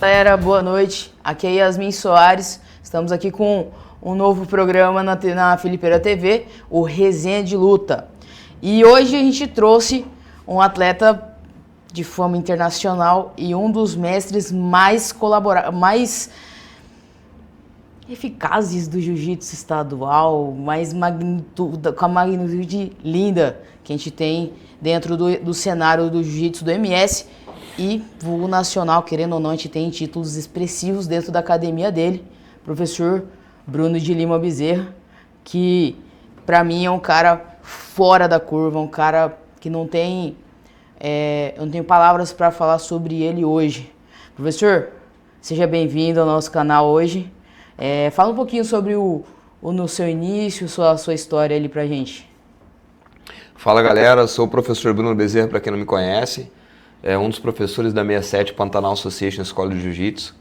Galera, boa noite. Aqui é Yasmin Soares. Estamos aqui com um novo programa na Filipeira TV, o Resenha de Luta. E hoje a gente trouxe um atleta de fama internacional e um dos mestres mais eficazes do jiu-jitsu estadual, com a magnitude linda que a gente tem dentro do cenário do jiu-jitsu do MS. E vulgo nacional, querendo ou não, a gente tem títulos expressivos dentro da academia dele, professor Bruno de Lima Bezerra, que pra mim é um cara fora da curva, um cara que eu não tenho palavras para falar sobre ele hoje. Professor, seja bem-vindo ao nosso canal hoje. Fala um pouquinho sobre no seu início, sua história ali pra gente. Fala galera, sou o professor Bruno Bezerra, para quem não me conhece. É um dos professores da 67 Pantanal Association Escola de Jiu-Jitsu.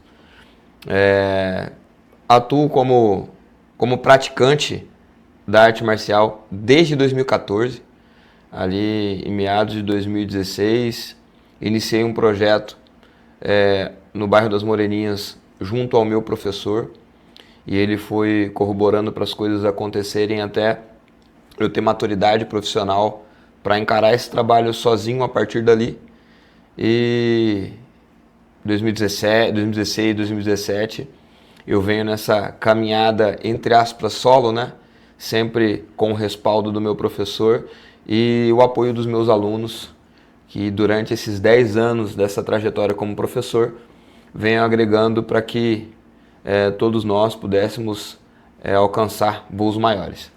Atuo como praticante da arte marcial desde 2014. Ali em meados de 2016, iniciei um projeto no bairro das Moreninhas junto ao meu professor. E ele foi corroborando para as coisas acontecerem até eu ter maturidade profissional para encarar esse trabalho sozinho a partir dali. E 2016, 2017, eu venho nessa caminhada, entre aspas, solo, né? Sempre com o respaldo do meu professor e o apoio dos meus alunos, que durante esses 10 anos dessa trajetória como professor, venho agregando para que todos nós pudéssemos alcançar voos maiores.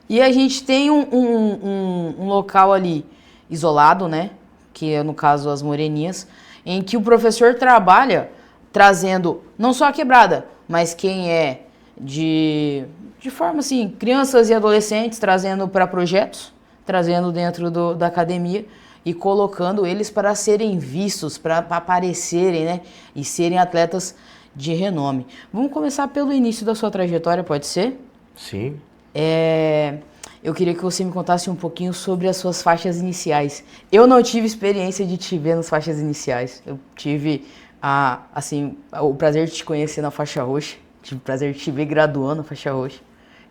E a gente tem um local ali isolado, né? Que é no caso as Moreninhas, em que o professor trabalha trazendo não só a quebrada, mas quem é de forma assim, crianças e adolescentes, trazendo para projetos, trazendo dentro da academia e colocando eles para serem vistos, para aparecerem, né? E serem atletas de renome. Vamos começar pelo início da sua trajetória, pode ser? Sim. Eu queria que você me contasse um pouquinho sobre as suas faixas iniciais. Eu não tive experiência de te ver nas faixas iniciais. Eu tive o prazer de te conhecer na faixa roxa. Tive o prazer de te ver graduando na faixa roxa.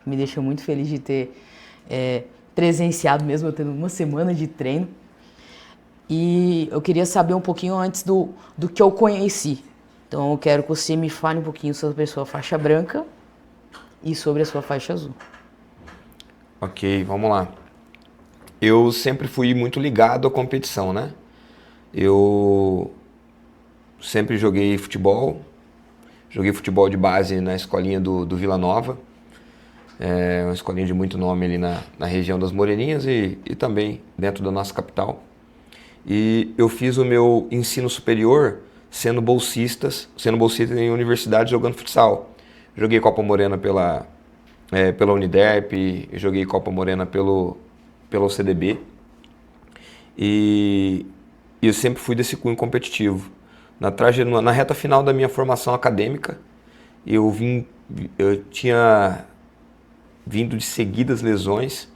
Me deixou muito feliz de ter presenciado mesmo, eu tendo uma semana de treino. E eu queria saber um pouquinho antes do que eu conheci. Então eu quero que você me fale um pouquinho sobre a sua faixa branca e sobre a sua faixa azul. Ok, vamos lá. Eu sempre fui muito ligado à competição, né? Eu sempre joguei futebol de base na escolinha do Vila Nova. É uma escolinha de muito nome ali na região das Moreninhas e também dentro da nossa capital. E eu fiz o meu ensino superior sendo bolsista em universidade jogando futsal. Joguei Copa Morena pela Uniderp, joguei Copa Morena pelo CDB e eu sempre fui desse cunho competitivo. Na reta final da minha formação acadêmica, eu tinha vindo de seguidas lesões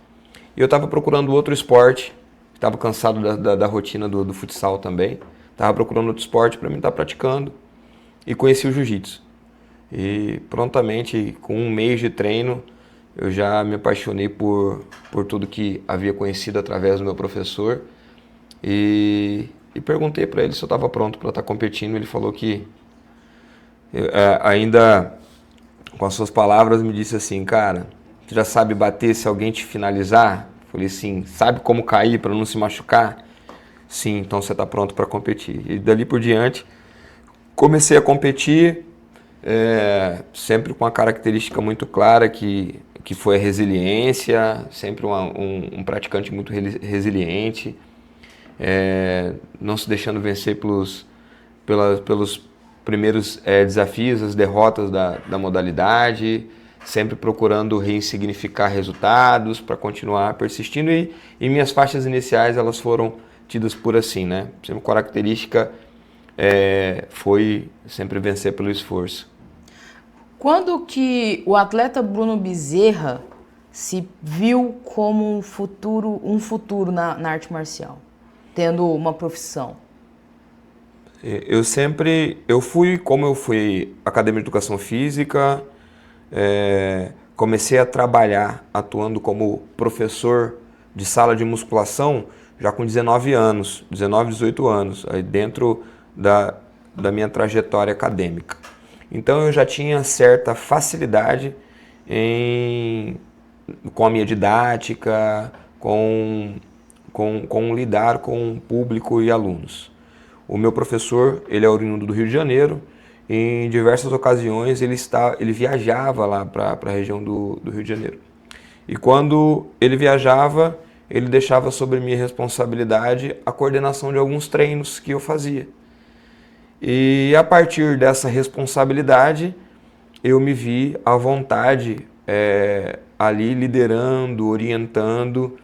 e eu estava procurando outro esporte, estava cansado da rotina do futsal também, estava procurando outro esporte para mim estar praticando e conheci o jiu-jitsu. E prontamente, com um mês de treino, eu já me apaixonei por tudo que havia conhecido através do meu professor e perguntei para ele se eu estava pronto para estar competindo. Ele falou que, ainda com as suas palavras, me disse assim: cara, tu já sabe bater se alguém te finalizar? Falei assim: sabe como cair para não se machucar? Sim, então você está pronto para competir. E dali por diante, comecei a competir. Sempre com uma característica muito clara que foi a resiliência, sempre um praticante muito resiliente, não se deixando vencer pelos primeiros desafios, as derrotas da modalidade, sempre procurando ressignificar resultados para continuar persistindo e minhas faixas iniciais elas foram tidas por assim, né? Sempre uma característica foi sempre vencer pelo esforço. Quando que o atleta Bruno Bezerra se viu como um futuro na arte marcial, tendo uma profissão? Como eu fui academia de educação física, comecei a trabalhar atuando como professor de sala de musculação já com 19 anos, 19, 18 anos, aí dentro da minha trajetória acadêmica. Então eu já tinha certa facilidade com a minha didática, com lidar com o público e alunos. O meu professor, ele é oriundo do Rio de Janeiro. Em diversas ocasiões ele viajava lá para a região do Rio de Janeiro. E quando ele viajava, ele deixava sobre minha responsabilidade a coordenação de alguns treinos que eu fazia. E a partir dessa responsabilidade, eu me vi à vontade ali liderando, orientando,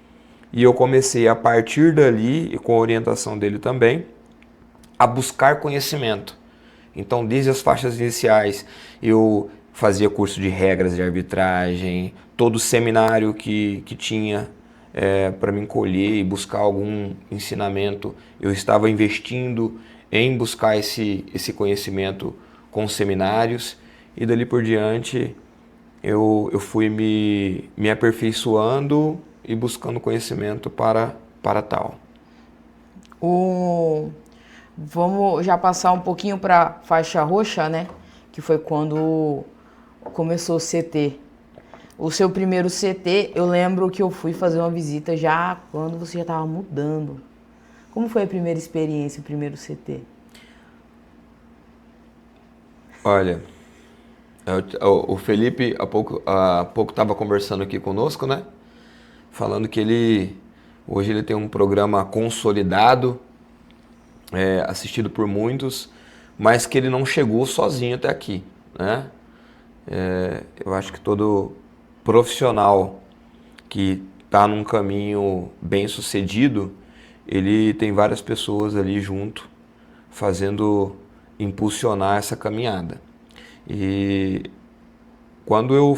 e eu comecei a partir dali, e com a orientação dele também, a buscar conhecimento. Então, desde as faixas iniciais, eu fazia curso de regras de arbitragem, todo seminário que tinha para me colher e buscar algum ensinamento, eu estava investindo em buscar esse conhecimento com seminários, e dali por diante eu fui me aperfeiçoando e buscando conhecimento para tal. Vamos já passar um pouquinho para faixa roxa, né? Que foi quando começou o CT. O seu primeiro CT, eu lembro que eu fui fazer uma visita já quando você já estava mudando. Como foi a primeira experiência, o primeiro CT? Olha, o Felipe há pouco estava conversando aqui conosco, né? Falando que hoje ele tem um programa consolidado, assistido por muitos, mas que ele não chegou sozinho até aqui, né? Eu acho que todo profissional que está num caminho bem sucedido, ele tem várias pessoas ali junto, impulsionar essa caminhada. E quando eu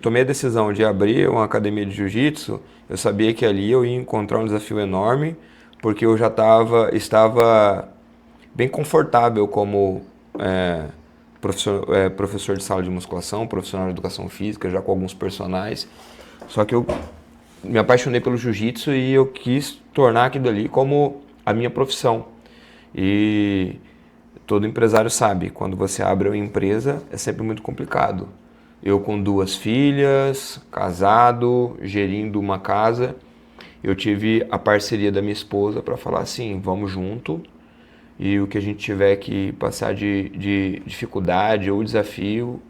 tomei a decisão de abrir uma academia de jiu-jitsu, eu sabia que ali eu ia encontrar um desafio enorme, porque eu já estava bem confortável como professor de sala de musculação, profissional de educação física, já com alguns personagens. Só que eu me apaixonei pelo jiu-jitsu e eu quis tornar aquilo ali como a minha profissão. E todo empresário sabe, quando você abre uma empresa é sempre muito complicado. Eu com 2 filhas, casado, gerindo uma casa, eu tive a parceria da minha esposa para falar assim, vamos junto, e o que a gente tiver que passar de dificuldade ou desafio,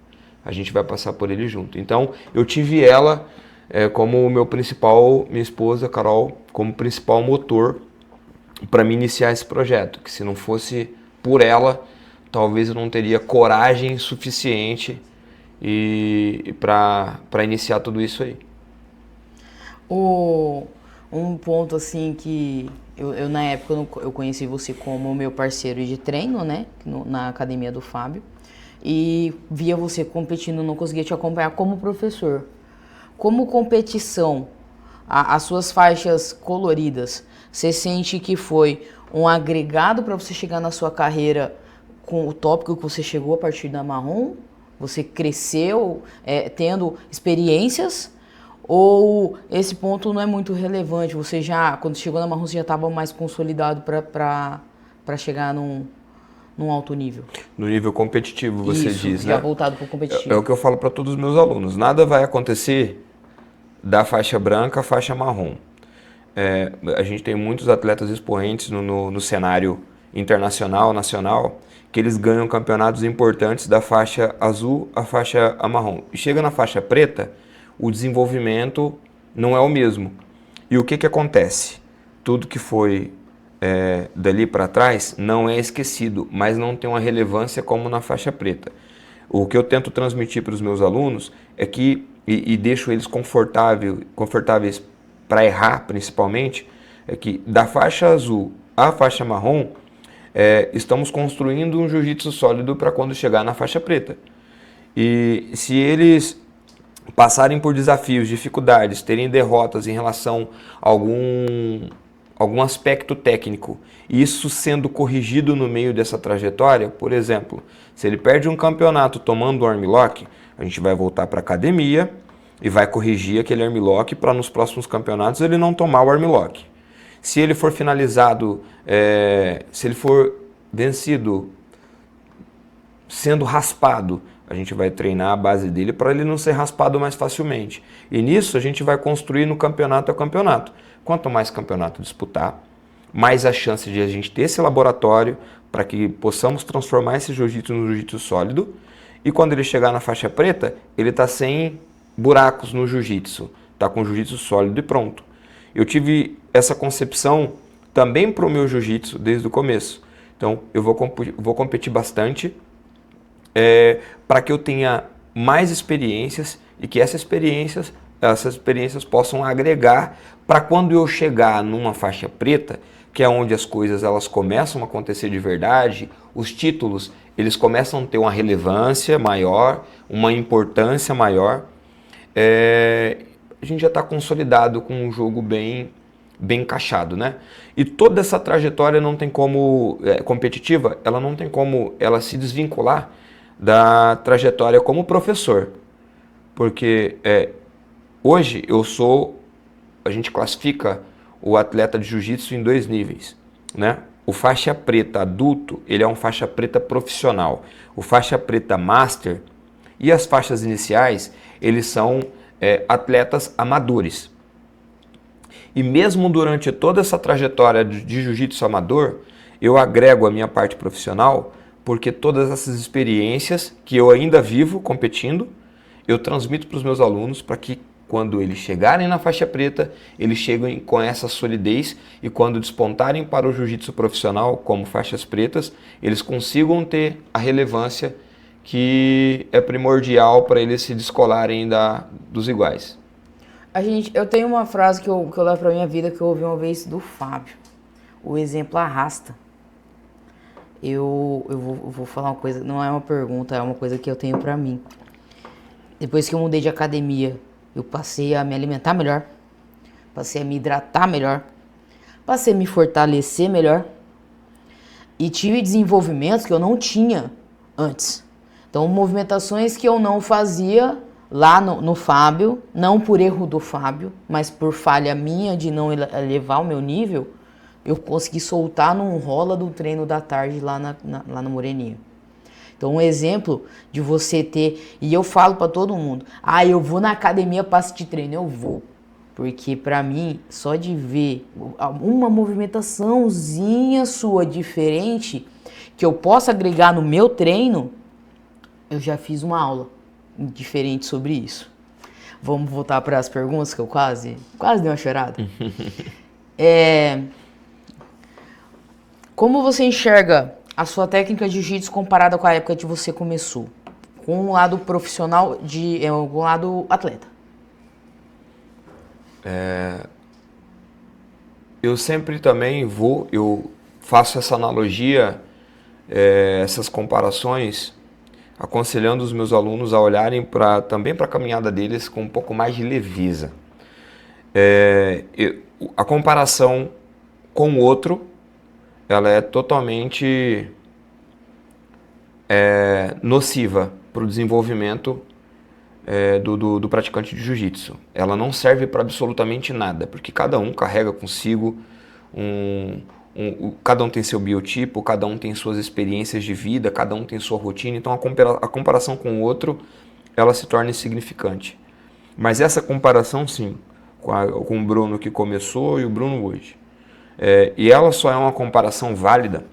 a gente vai passar por ele junto. Então eu tive ela como minha esposa, Carol, como principal motor para me iniciar esse projeto, que se não fosse por ela, talvez eu não teria coragem suficiente para iniciar tudo isso aí. Um ponto assim que eu na época eu conheci você como meu parceiro de treino, né, na academia do Fábio, e via você competindo, não conseguia te acompanhar como professor. Como competição, as suas faixas coloridas, você sente que foi um agregado para você chegar na sua carreira com o tópico que você chegou a partir da marrom? Você cresceu tendo experiências? Ou esse ponto não é muito relevante? Você já, quando chegou na marrom, você já estava mais consolidado para chegar num alto nível? No nível competitivo, você diz, né? Já voltado para o competitivo. É o que eu falo para todos os meus alunos. Nada vai acontecer da faixa branca à faixa marrom. A gente tem muitos atletas expoentes no cenário internacional, nacional, que eles ganham campeonatos importantes da faixa azul à faixa marrom. E chega na faixa preta, o desenvolvimento não é o mesmo. E o que acontece? Tudo que foi dali para trás não é esquecido, mas não tem uma relevância como na faixa preta. O que eu tento transmitir para os meus alunos é que, e deixo eles confortáveis para errar principalmente, é que da faixa azul à faixa marrom, estamos construindo um jiu-jitsu sólido para quando chegar na faixa preta. E se eles passarem por desafios, dificuldades, terem derrotas em relação a algum aspecto técnico, e isso sendo corrigido no meio dessa trajetória, por exemplo, se ele perde um campeonato tomando o armlock, a gente vai voltar para a academia e vai corrigir aquele armlock para nos próximos campeonatos ele não tomar o armlock. Se ele for finalizado, se ele for vencido sendo raspado, a gente vai treinar a base dele para ele não ser raspado mais facilmente. E nisso a gente vai construir no campeonato a campeonato. Quanto mais campeonato disputar, mais a chance de a gente ter esse laboratório para que possamos transformar esse jiu-jitsu no jiu-jitsu sólido. E quando ele chegar na faixa preta, ele está sem buracos no jiu-jitsu, está com o jiu-jitsu sólido e pronto. Eu tive essa concepção também para o meu jiu-jitsu desde o começo. Então eu vou competir bastante para que eu tenha mais experiências e que essas experiências possam agregar para quando eu chegar numa faixa preta, que é onde as coisas elas começam a acontecer de verdade, os títulos eles começam a ter uma relevância maior, uma importância maior. A gente já está consolidado com um jogo bem encaixado, né? E toda essa trajetória não tem como competitiva, ela não tem como ela se desvincular da trajetória como professor, porque hoje a gente classifica o atleta de jiu-jitsu em 2 níveis, né? O faixa preta adulto, ele é um faixa preta profissional. O faixa preta master e as faixas iniciais, eles são atletas amadores. E mesmo durante toda essa trajetória de jiu-jitsu amador, eu agrego a minha parte profissional, porque todas essas experiências que eu ainda vivo competindo, eu transmito para os meus alunos para que quando eles chegarem na faixa preta, eles cheguem com essa solidez e quando despontarem para o jiu-jitsu profissional como faixas pretas, eles consigam ter a relevância que é primordial para eles se descolarem dos iguais. Eu tenho uma frase que eu levo para minha vida que eu ouvi uma vez do Fábio. O exemplo arrasta. Eu vou falar uma coisa, não é uma pergunta, é uma coisa que eu tenho pra mim. Depois que eu mudei de academia, eu passei a me alimentar melhor, passei a me hidratar melhor, passei a me fortalecer melhor e tive desenvolvimentos que eu não tinha antes. Então, movimentações que eu não fazia lá no Fábio, não por erro do Fábio, mas por falha minha de não elevar o meu nível, eu consegui soltar num rola do treino da tarde lá no Moreninho. Então, um exemplo de você ter... E eu falo pra todo mundo, eu vou na academia pra assistir treino. Eu vou. Porque pra mim, só de ver uma movimentaçãozinha sua diferente, que eu possa agregar no meu treino, eu já fiz uma aula diferente sobre isso. Vamos voltar para as perguntas que eu quase dei uma chorada. Como você enxerga a sua técnica de jiu-jitsu comparada com a época que você começou? Com o lado profissional, com o lado atleta. Eu sempre também eu faço essa analogia, essas comparações, aconselhando os meus alunos a olharem também para a caminhada deles com um pouco mais de leveza. A comparação com o outro, ela é totalmente nociva para o desenvolvimento do praticante de jiu-jitsu. Ela não serve para absolutamente nada, porque cada um carrega consigo cada um tem seu biotipo, cada um tem suas experiências de vida, cada um tem sua rotina, então a comparação com o outro, ela se torna insignificante. Mas essa comparação, sim, com o Bruno que começou e o Bruno hoje. E ela só é uma comparação válida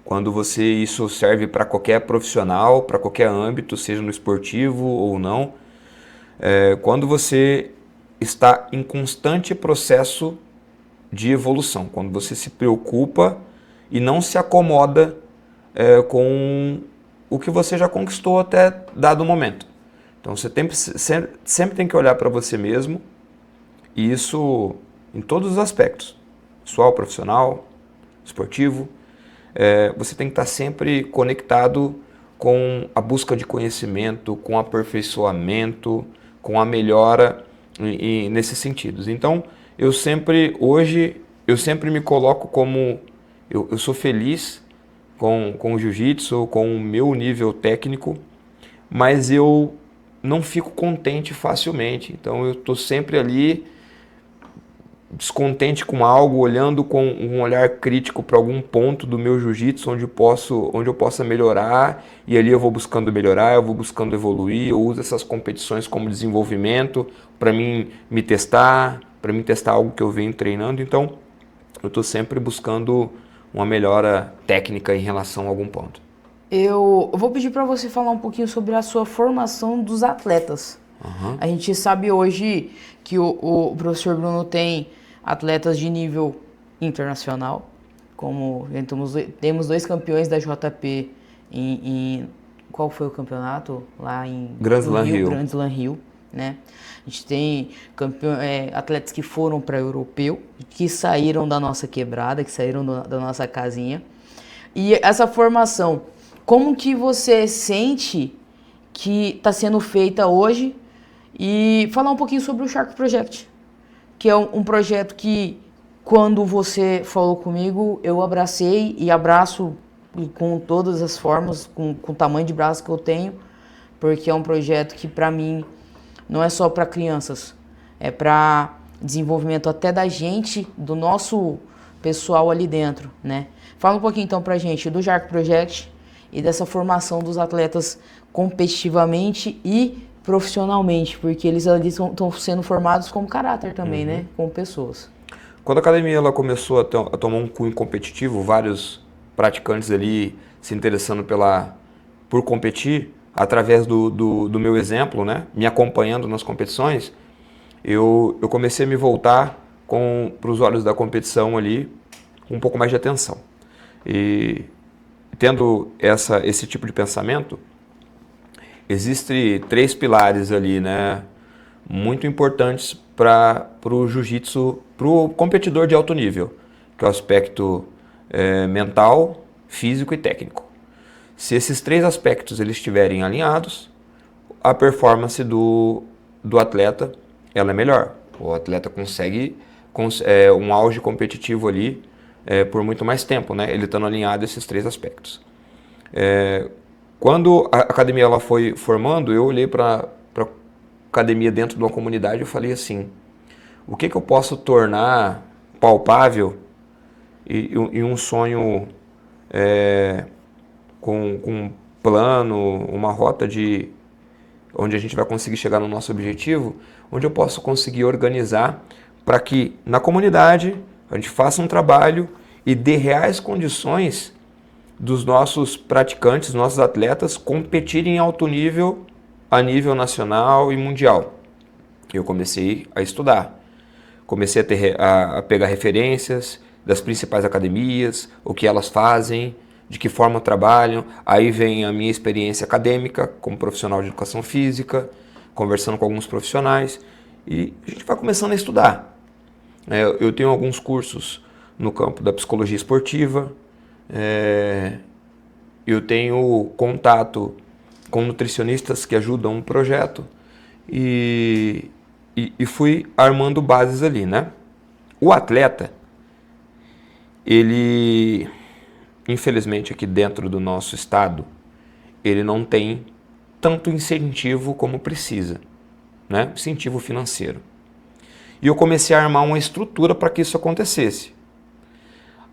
quando isso serve para qualquer profissional, para qualquer âmbito, seja no esportivo ou não. Quando você está em constante processo de evolução, quando você se preocupa e não se acomoda com o que você já conquistou até dado momento. Então você sempre tem que olhar para você mesmo, e isso em todos os aspectos, pessoal, profissional, esportivo. Você tem que estar sempre conectado com a busca de conhecimento, com aperfeiçoamento, com a melhora nesses sentidos. Então, hoje, eu sempre me coloco como, eu sou feliz com o jiu-jitsu, com o meu nível técnico, mas eu não fico contente facilmente. Então, eu estou sempre ali descontente com algo, olhando com um olhar crítico para algum ponto do meu jiu-jitsu onde eu possa melhorar, e ali eu vou buscando melhorar, eu vou buscando evoluir, eu uso essas competições como desenvolvimento para mim me testar, para mim testar algo que eu venho treinando. Então eu estou sempre buscando uma melhora técnica em relação a algum ponto. Eu vou pedir para você falar um pouquinho sobre a sua formação dos atletas. A gente sabe hoje que o professor Bruno tem atletas de nível internacional, como temos 2 campeões da JP qual foi o campeonato? Lá em Grand Slam Rio. Grand Slam Rio, né? A gente tem atletas que foram para europeu, que saíram da nossa quebrada, que saíram da nossa casinha. E essa formação, como que você sente que está sendo feita hoje? E falar um pouquinho sobre o Shark Project, que é um projeto que, quando você falou comigo, eu abracei e abraço com todas as formas, com o tamanho de braço que eu tenho, porque é um projeto que, para mim, não é só para crianças, é para desenvolvimento até da gente, do nosso pessoal ali dentro, né? Fala um pouquinho, então, pra gente do Shark Project e dessa formação dos atletas competitivamente e profissionalmente, porque eles estão sendo formados como caráter também, né? Como pessoas. Quando a academia ela começou a tomar um cunho competitivo, vários praticantes ali se interessando por competir, através do meu exemplo, né? Me acompanhando nas competições, eu comecei a me voltar para os olhos da competição ali, com um pouco mais de atenção. E tendo esse tipo de pensamento, existem 3 pilares ali, né, muito importantes para o jiu-jitsu, para o competidor de alto nível, que é o aspecto mental, físico e técnico. Se esses 3 aspectos eles estiverem alinhados, a performance do atleta ela é melhor. O atleta consegue um auge competitivo ali por muito mais tempo, né, ele estando alinhado a esses 3 aspectos. Quando a academia ela foi formando, eu olhei para a academia dentro de uma comunidade e falei assim, o que eu posso tornar palpável e um sonho com um plano, uma rota onde a gente vai conseguir chegar no nosso objetivo, onde eu posso conseguir organizar para que na comunidade a gente faça um trabalho e dê reais condições dos nossos praticantes, nossos atletas competirem em alto nível, a nível nacional e mundial. Eu comecei a estudar, comecei a pegar referências das principais academias, o que elas fazem, de que forma trabalham. Aí vem a minha experiência acadêmica como profissional de educação física, conversando com alguns profissionais, e a gente vai começando a estudar. Eu tenho alguns cursos no campo da psicologia esportiva, eu tenho contato com nutricionistas que ajudam o projeto e fui armando bases ali, né? O atleta, ele, infelizmente aqui dentro do nosso estado, ele não tem tanto incentivo como precisa, né? Incentivo financeiro. E eu comecei a armar uma estrutura para que isso acontecesse.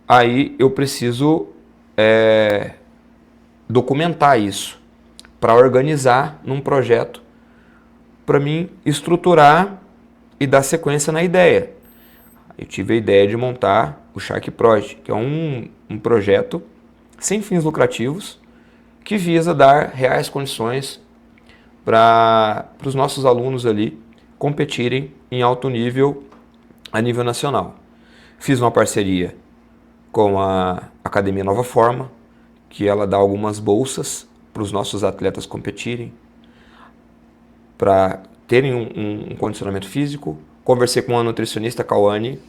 Aí eu preciso documentar isso para organizar num projeto para mim estruturar e dar sequência na ideia. Eu tive a ideia de montar o Shark Project, que é um projeto sem fins lucrativos que visa dar reais condições para os nossos alunos ali competirem em alto nível a nível nacional. Fiz uma parceria com a Academia Nova Forma, que ela dá algumas bolsas para os nossos atletas competirem, para terem um condicionamento físico. Conversei com a nutricionista Cauane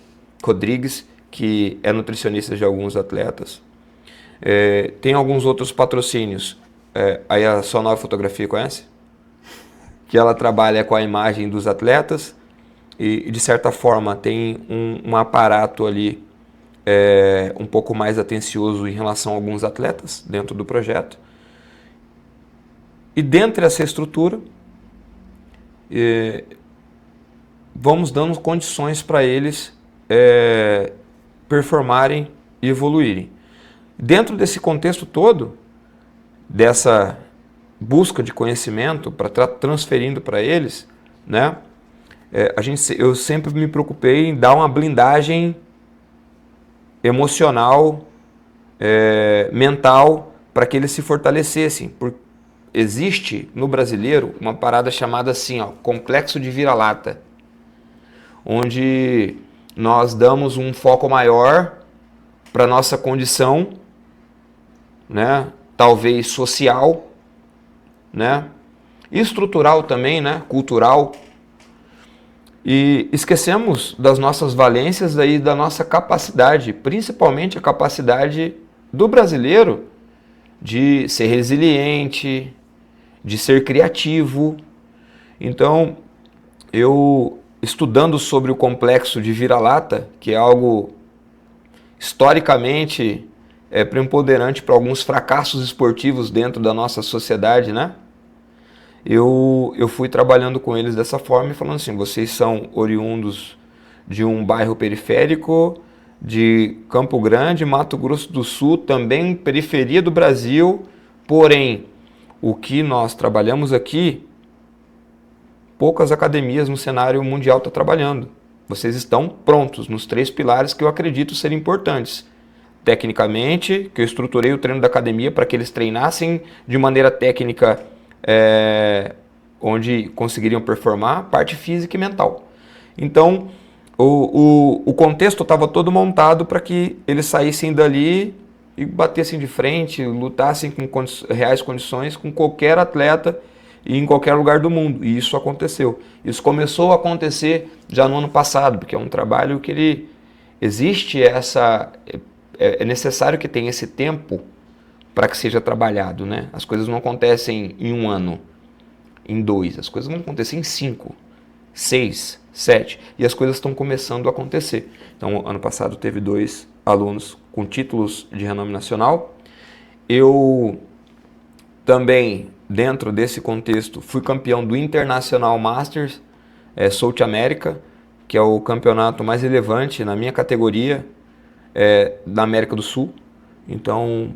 Rodrigues, que é nutricionista de alguns atletas. Tem alguns outros patrocínios aí a Sua Nova Fotografia, conhece? Que ela trabalha com a imagem dos atletas e de certa forma tem um aparato ali um pouco mais atencioso em relação a alguns atletas dentro do projeto. E dentro dessa estrutura, vamos dando condições para eles performarem e evoluírem. Dentro desse contexto todo, dessa busca de conhecimento para transferindo para eles, né? Eu sempre me preocupei em dar uma blindagem emocional, mental, para que eles se fortalecessem. Existe no brasileiro uma parada chamada assim, ó, complexo de vira-lata, onde nós damos um foco maior para nossa condição, né? Talvez social, né? Estrutural também, né? Cultural. E esquecemos das nossas valências e da nossa capacidade, principalmente a capacidade do brasileiro de ser resiliente, de ser criativo. Então, eu estudando sobre o complexo de vira-lata, que é algo historicamente preponderante para alguns fracassos esportivos dentro da nossa sociedade, né? Eu fui trabalhando com eles dessa forma e falando assim, vocês são oriundos de um bairro periférico, de Campo Grande, Mato Grosso do Sul, também periferia do Brasil, porém, o que nós trabalhamos aqui, poucas academias no cenário mundial estão trabalhando. Vocês estão prontos nos 3 pilares que eu acredito serem importantes. Tecnicamente, que eu estruturei o treino da academia para que eles treinassem de maneira técnica, onde conseguiriam performar, parte física e mental. Então, o contexto estava todo montado para que eles saíssem dali e batessem de frente, lutassem com reais condições com qualquer atleta e em qualquer lugar do mundo. E isso aconteceu. Isso começou a acontecer já no ano passado, porque é um trabalho que existe é necessário que tenha esse tempo para que seja trabalhado, né? As coisas não acontecem em 1 ano, em 2, as coisas vão acontecer em 5, 6, 7, e as coisas estão começando a acontecer. Então, ano passado teve 2 alunos com títulos de renome nacional. Eu também, dentro desse contexto, fui campeão do Internacional Masters South America, que é o campeonato mais relevante na minha categoria da América do Sul. Então,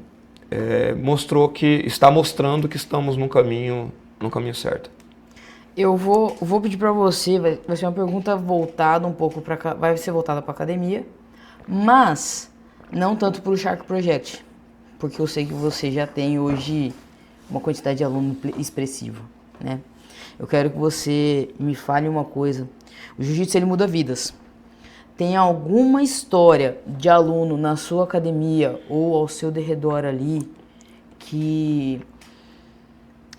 está mostrando que estamos no caminho certo. Eu vou pedir para você, vai ser uma pergunta voltada um pouco vai ser voltada para academia, mas não tanto para o Shark Project, porque eu sei que você já tem hoje uma quantidade de aluno expressiva, né? Eu quero que você me fale uma coisa. O jiu-jitsu, ele muda vidas. Tem alguma história de aluno na sua academia ou ao seu derredor ali que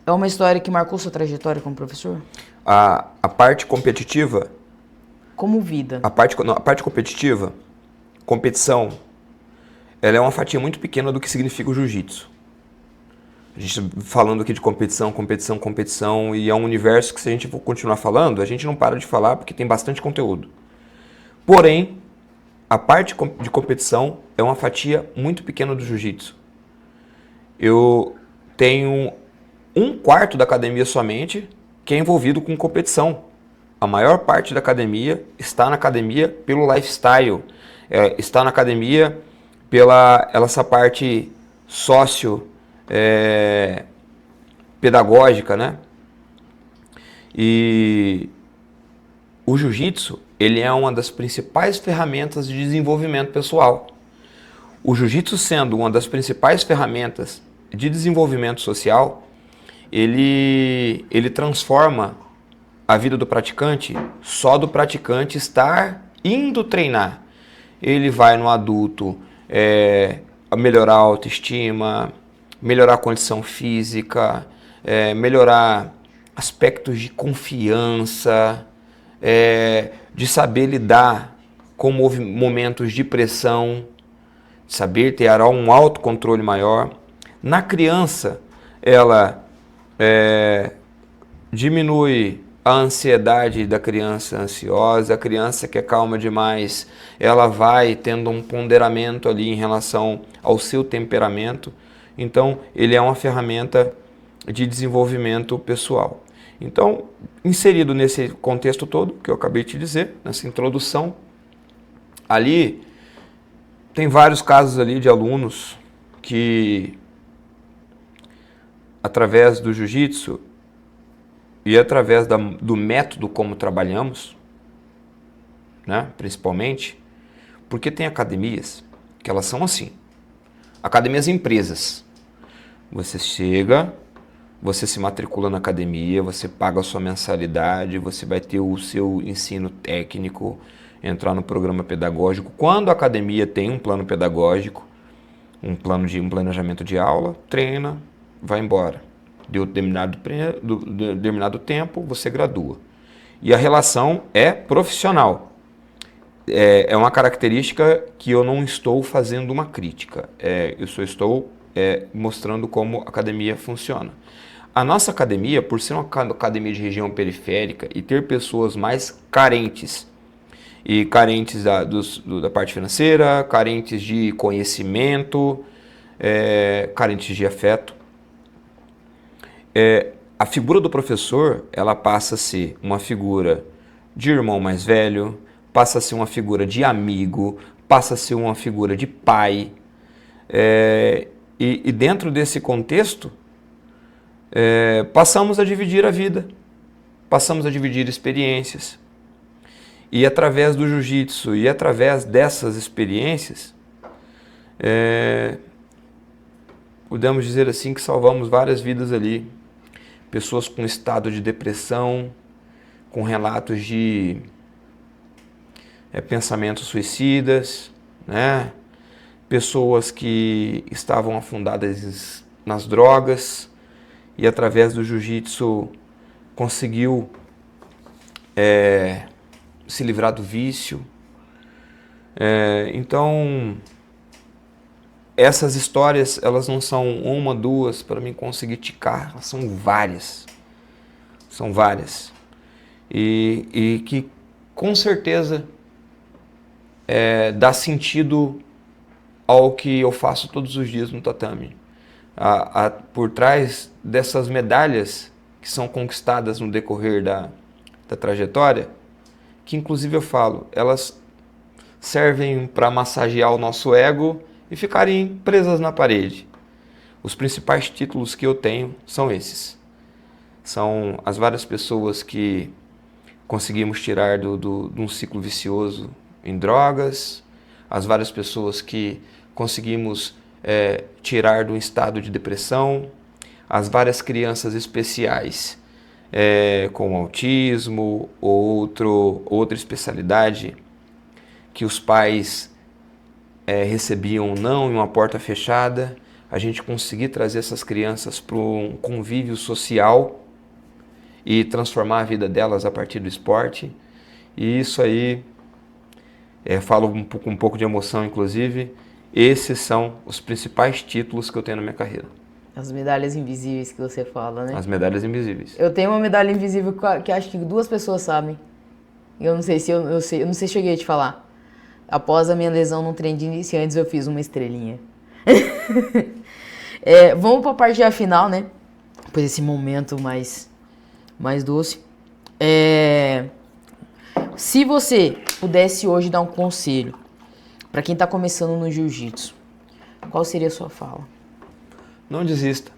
é uma história que marcou sua trajetória como professor? A parte competitiva... Como vida. A parte competitiva, competição, ela é uma fatia muito pequena do que significa o jiu-jitsu. A gente falando aqui de competição, e é um universo que, se a gente for continuar falando, a gente não para de falar porque tem bastante conteúdo. Porém, a parte de competição é uma fatia muito pequena do jiu-jitsu. Eu tenho 1/4 da academia somente que é envolvido com competição. A maior parte da academia está na academia pelo lifestyle, está na academia pela essa parte pedagógica, né? E o jiu-jitsu, ele é uma das principais ferramentas de desenvolvimento pessoal. O jiu-jitsu sendo uma das principais ferramentas de desenvolvimento social, ele transforma a vida do praticante só do praticante estar indo treinar. Ele vai no adulto melhorar a autoestima, melhorar a condição física, melhorar aspectos de confiança, de saber lidar com momentos de pressão, saber ter um autocontrole maior. Na criança, ela diminui a ansiedade da criança ansiosa, a criança que é calma demais, ela vai tendo um ponderamento ali em relação ao seu temperamento. Então, ele é uma ferramenta de desenvolvimento pessoal. Então, inserido nesse contexto todo, que eu acabei de te dizer, nessa introdução, ali tem vários casos ali de alunos que, através do jiu-jitsu e através do método como trabalhamos, né, principalmente, porque tem academias que elas são assim, academias empresas. Você chega, você se matricula na academia, você paga a sua mensalidade, você vai ter o seu ensino técnico, entrar no programa pedagógico. Quando a academia tem um plano pedagógico, um planejamento de aula, treina, vai embora. Deu determinado tempo, você gradua. E a relação é profissional. É uma característica que eu não estou fazendo uma crítica. Eu só estou mostrando como a academia funciona. A nossa academia, por ser uma academia de região periférica e ter pessoas mais carentes, e carentes da parte financeira, carentes de conhecimento, carentes de afeto, a figura do professor, ela passa a ser uma figura de irmão mais velho, passa a ser uma figura de amigo, passa a ser uma figura de pai. E dentro desse contexto, passamos a dividir a vida, passamos a dividir experiências. E através do jiu-jitsu e através dessas experiências, podemos dizer assim que salvamos várias vidas ali. Pessoas com estado de depressão, com relatos de pensamentos suicidas, né? Pessoas que estavam afundadas nas drogas e através do jiu-jitsu conseguiu se livrar do vício. Então, essas histórias, elas não são uma, duas, para mim conseguir ticar, elas são várias. São várias. E que, com certeza, dá sentido ao que eu faço todos os dias no tatame. Por trás dessas medalhas que são conquistadas no decorrer da trajetória, que inclusive eu falo, elas servem para massagear o nosso ego e ficarem presas na parede. Os principais títulos que eu tenho são esses. São as várias pessoas que conseguimos tirar de um ciclo vicioso em drogas, as várias pessoas que conseguimos tirar de um estado de depressão, as várias crianças especiais com autismo, outra especialidade que os pais recebiam não em uma porta fechada, a gente conseguir trazer essas crianças para um convívio social e transformar a vida delas a partir do esporte. E isso aí, falo com um pouco de emoção, inclusive, esses são os principais títulos que eu tenho na minha carreira. As medalhas invisíveis que você fala, né? As medalhas invisíveis. Eu tenho uma medalha invisível que acho que 2 pessoas sabem. Eu não sei se eu não sei se cheguei a te falar. Após a minha lesão no treino de iniciantes, eu fiz uma estrelinha. Vamos para a parte já final, né? Depois desse momento mais doce. Se você pudesse hoje dar um conselho para quem está começando no jiu-jitsu, qual seria a sua fala? Não desista.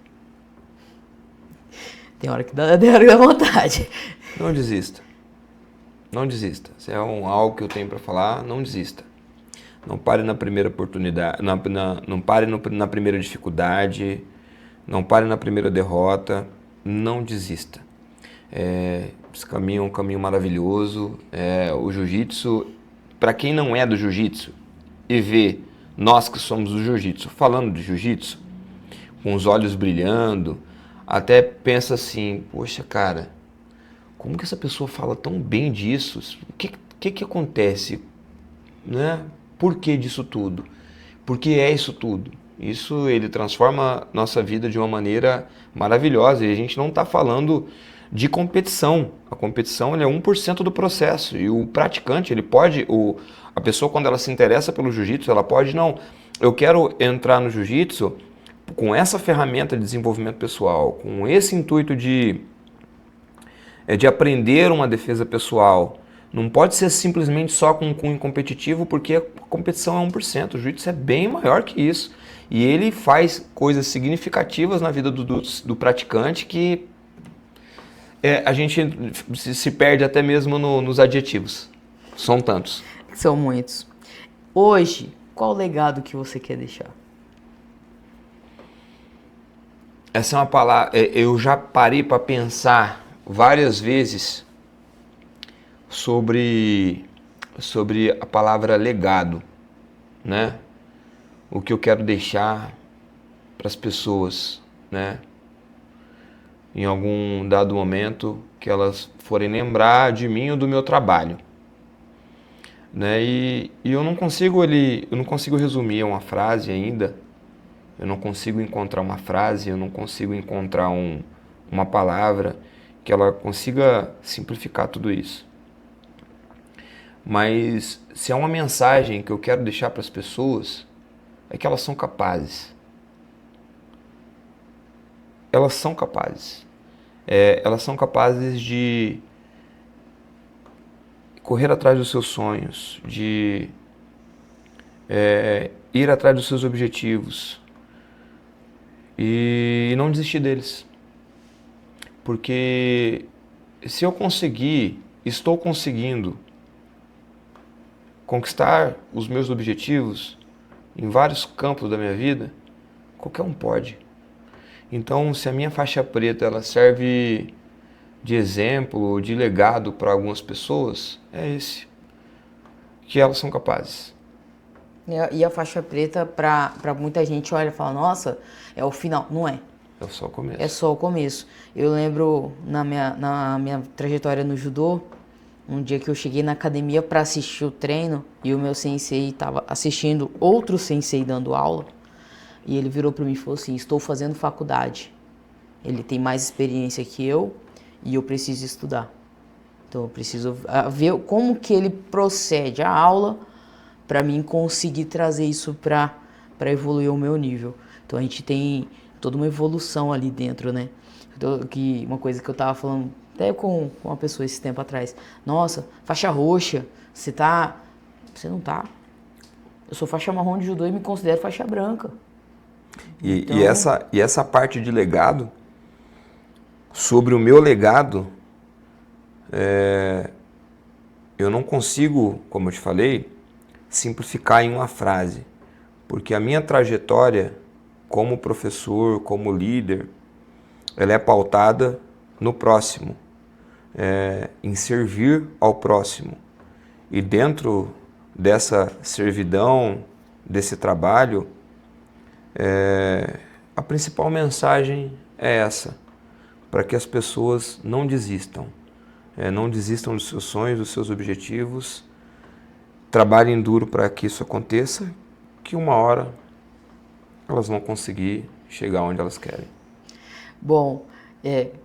Tem hora que dá vontade. Não desista. Não desista. Se é algo que eu tenho para falar, não desista. Não pare na primeira oportunidade, não pare na primeira dificuldade, não pare na primeira derrota, não desista. Esse caminho é um caminho maravilhoso. O jiu-jitsu, para quem não é do jiu-jitsu e vê nós que somos do jiu-jitsu falando de jiu-jitsu, com os olhos brilhando, até pensa assim, poxa cara, como que essa pessoa fala tão bem disso? O que acontece? Né? Por que disso tudo? Por que é isso tudo? Isso ele transforma nossa vida de uma maneira maravilhosa. E a gente não está falando de competição. A competição ele é 1% do processo. E o praticante, ele pode, a pessoa quando ela se interessa pelo jiu-jitsu, ela pode, não, eu quero entrar no jiu-jitsu com essa ferramenta de desenvolvimento pessoal, com esse intuito de aprender uma defesa pessoal. Não pode ser simplesmente só com um cunho competitivo, porque a competição é 1%. O jiu-jitsu é bem maior que isso. E ele faz coisas significativas na vida do praticante que a gente se perde até mesmo nos adjetivos. São tantos. São muitos. Hoje, qual o legado que você quer deixar? Essa é uma palavra... Eu já parei para pensar várias vezes sobre a palavra legado, né? O que eu quero deixar para as pessoas, né? Em algum dado momento que elas forem lembrar de mim ou do meu trabalho, né? E eu não consigo resumir uma frase ainda. Eu não consigo encontrar uma frase, eu não consigo encontrar uma palavra que ela consiga simplificar tudo isso. Mas se é uma mensagem que eu quero deixar para as pessoas, é que elas são capazes. Elas são capazes. Elas são capazes de correr atrás dos seus sonhos, de ir atrás dos seus objetivos e não desistir deles. Porque se eu estou conseguindo conquistar os meus objetivos em vários campos da minha vida, qualquer um pode. Então, se a minha faixa preta ela serve de exemplo, de legado para algumas pessoas, é esse, que elas são capazes. E a faixa preta, para muita gente, olha e fala, nossa, é o final. Não é. É só o começo. É só o começo. Eu lembro, na minha trajetória no judô, um dia que eu cheguei na academia para assistir o treino e o meu sensei estava assistindo outro sensei dando aula e ele virou para mim e falou assim, estou fazendo faculdade. Ele tem mais experiência que eu e eu preciso estudar. Então eu preciso ver como que ele procede a aula para mim conseguir trazer isso para evoluir o meu nível. Então a gente tem toda uma evolução ali dentro, né? Uma coisa que eu tava falando até com uma pessoa esse tempo atrás. Nossa, faixa roxa, você não tá. Eu sou faixa marrom de judô e me considero faixa branca. Então... E essa parte de legado, sobre o meu legado, eu não consigo, como eu te falei, simplificar em uma frase. Porque a minha trajetória como professor, como líder, ela é pautada no próximo. Em servir ao próximo. E dentro dessa servidão, desse trabalho, a principal mensagem é essa, para que as pessoas não desistam. Não desistam dos seus sonhos, dos seus objetivos, trabalhem duro para que isso aconteça, que uma hora elas vão conseguir chegar onde elas querem. Bom,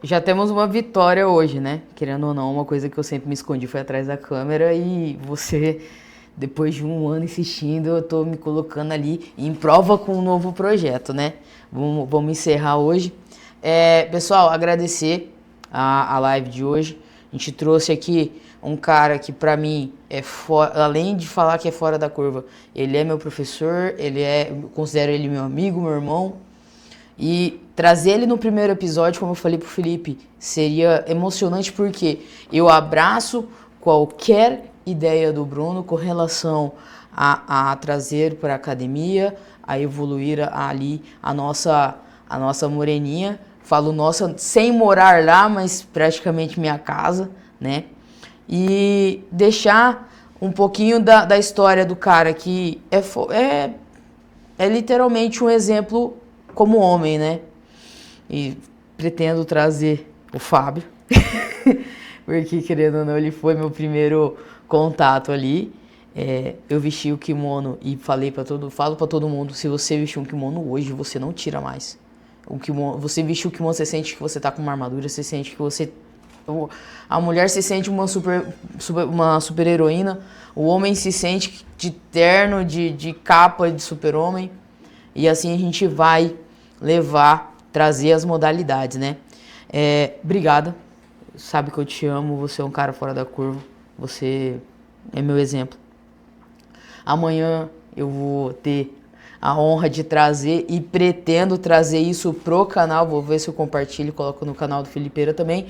já temos uma vitória hoje, né? Querendo ou não, uma coisa que eu sempre me escondi foi atrás da câmera e você, depois de um ano insistindo, eu tô me colocando ali em prova com um novo projeto, né? Vamos encerrar hoje. Pessoal, agradecer a live de hoje. A gente trouxe aqui um cara que pra mim além de falar que é fora da curva, ele é meu professor, eu considero ele meu amigo, meu irmão. E trazer ele no primeiro episódio, como eu falei pro Felipe, seria emocionante porque eu abraço qualquer ideia do Bruno com relação a trazer para a academia, a evoluir ali a nossa moreninha. Falo nossa sem morar lá, mas praticamente minha casa, né? E deixar um pouquinho da história do cara que é literalmente um exemplo como homem, né? E pretendo trazer o Fábio, porque querendo ou não, ele foi meu primeiro contato ali. Eu vesti o kimono e falo pra todo mundo, se você vestir um kimono hoje, você não tira mais. Você vestir o kimono, você sente que você tá com uma armadura, você sente que você... A mulher se sente uma super heroína, o homem se sente de terno, de capa de super-homem, e assim a gente vai trazer as modalidades, né? Obrigada, sabe que eu te amo, você é um cara fora da curva, você é meu exemplo. Amanhã eu vou ter a honra de trazer e pretendo trazer isso pro canal, vou ver se eu compartilho e coloco no canal do Felipeira também,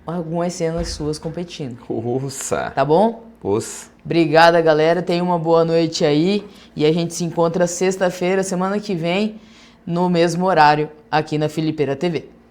algumas cenas suas competindo. Uça! Tá bom? Uça! Obrigada, galera. Tenha uma boa noite aí. E a gente se encontra sexta-feira, semana que vem, no mesmo horário, aqui na Felipeira TV.